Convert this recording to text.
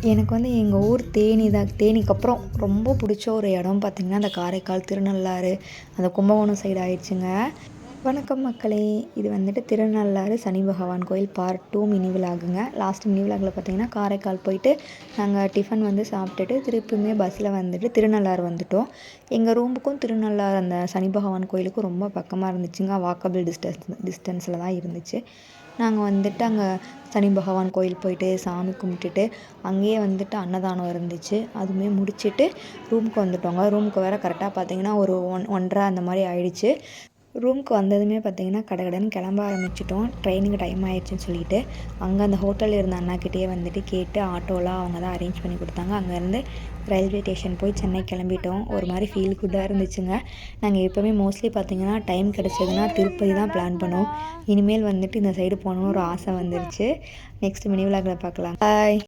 எனக்கு வந்து எங்கள் ஊர் தேனி தான். தேனிக்கு அப்புறம் ரொம்ப பிடிச்ச ஒரு இடம் பார்த்திங்கன்னா அந்த காரைக்கால், திருநள்ளாறு, அந்த கும்பகோணம் சைடு ஆயிடுச்சுங்க. வணக்கம் மக்களே! இது வந்துட்டு திருநள்ளாறு சனி பகவான் கோயில் பார்ட் 2 மினி விலாகுங்க. லாஸ்ட் மினி விலாகில் பார்த்திங்கன்னா காரைக்கால் போயிட்டு நாங்கள் டிஃபன் வந்து சாப்பிட்டுட்டு திருப்பியுமே பஸ்ஸில் வந்துட்டு திருநள்ளாறு வந்துவிட்டோம். எங்கள் ரூமுக்கும் திருநள்ளாறு அந்த சனி பகவான் கோயிலுக்கும் ரொம்ப பக்கமாக இருந்துச்சுங்க. வாக்கபிள் டிஸ்டன்ஸில் தான் இருந்துச்சு. நாங்கள் வந்துட்டு அங்கே சனி பகவான் கோயில் போயிட்டு சாமி கும்பிட்டுட்டு அங்கேயே வந்துட்டு அன்னதானம் இருந்துச்சு. அதுவுமே முடிச்சுட்டு ரூமுக்கு வந்துட்டோங்க. ரூமுக்கு வேறு கரெக்டாக பார்த்திங்கன்னா ஒரு 1:30 அந்த மாதிரி ஆயிடுச்சு. ரூமுக்கு வந்ததுமே பார்த்திங்கன்னா கடகடன்னு கிளம்ப ஆரம்பிச்சிட்டோம். ட்ரெயினுக்கு டைம் ஆயிடுச்சுன்னு சொல்லிட்டு அங்கே அந்த ஹோட்டலில் இருந்த அண்ணாக்கிட்டேயே வந்துட்டு கேட்டு ஆட்டோலாம் அவங்க தான் அரேஞ்ச் பண்ணி கொடுத்தாங்க. அங்கேருந்து ரயில்வே ஸ்டேஷன் போய் சென்னை கிளம்பிட்டோம். ஒரு மாதிரி ஃபீல் குட்டாக இருந்துச்சுங்க. நாங்கள் எப்போவுமே மோஸ்ட்லி பார்த்திங்கன்னா டைம் கிடச்சதுன்னா திருப்பதி தான் பிளான் பண்ணுவோம். இனிமேல் வந்துட்டு இந்த சைடு போகணுன்னு ஒரு ஆசை வந்துருச்சு. நெக்ஸ்ட் மினி விலாகில் பார்க்கலாம். பாய்.